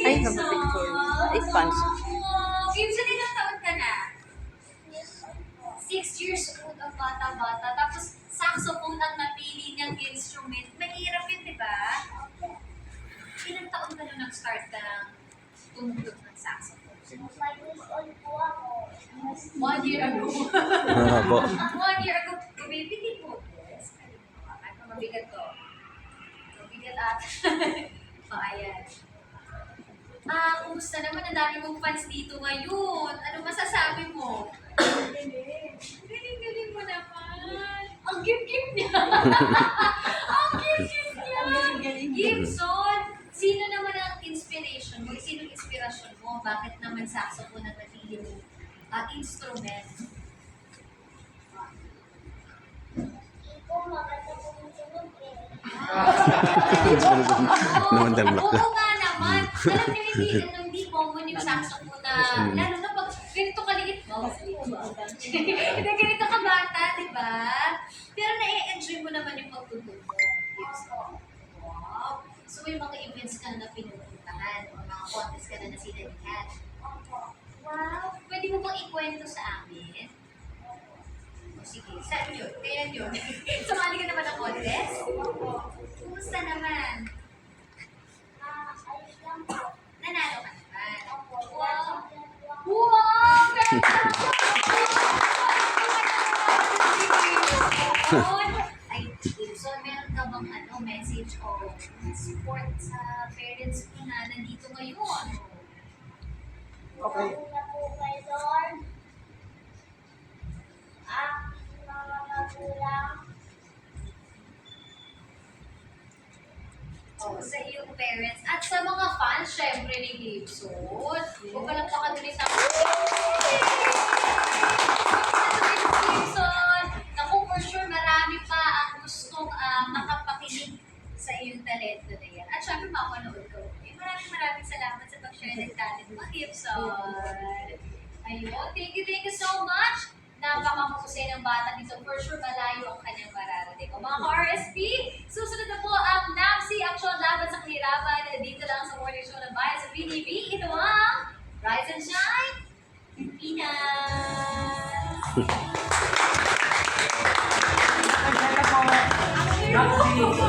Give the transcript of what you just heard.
Ay, Gibson. napapicture. Ay, fans. Gibson, ilang taon ka na? 6 years old ang bata-bata. Tapos, saxophone ang napili niyang instrument. Mahirap yun, di ba? Ilang taon ka na nag-start ka ng tumulog ng saxophone? 5 years old po ako. 1 year ago. Po. 1 year ago. Bibigyan po. Yes. Ano mabigat to? Mabigat at. Ayan. Kumusta naman? Ang dami mong fans dito ngayon. Ano masasabi mo? Galing-galing mo naman. Ang cute-cute niya. Ang cute-cute niya. Gibson, sino naman ang inspiration mo? Sino ang inspirasyon mo? Bakit naman saxophone ang napili mo? Instrument. Ito, maganda po yung tunog eh. Namandang block na. Oo nga naman. Alam niyo, hindi common yung saxophone na, lalo na pag ganito kaliit mo. Hindi ganito ka bata, di ba? Pero na-enjoy mo naman yung pagtutog mo. Wow. So may mga events ka na pinupuntahan, o mga contest ka na nasinalihan. Wow. Pwede mo bang ikwento sa amin? O sige, saan yun? Kailan yun? Sumali ka naman ng contest? Kumusta naman? Ayos lang po. Nanalo ka naman. Wow. Wow! Ay, so meron ka bang message o support sa parents mo na nandito ngayon? Okay. Na po kay Lord. Aking mga magulang. Sa iyong parents at sa mga fans, syempre, ni Gibson. Huwag ka lang pakadulit na Gibson. Naku, for sure, marami pa ang gustong makapakinig sa iyong talento na yan. At syempre, mapanood ka ulit. Maraming salamat sa pag-share ng talent mo, Gibson. Ayun, thank you so much. Napakahusay ng bata nito. For sure, malayo ang kanyang mararating. O mga ka-RSP, susunod na po ang NAPSI Aksyon Laban sa Kahirapan. Dito lang sa morning show ng Bayan sa PTV. Ito ang Rise and Shine, Pilipinas!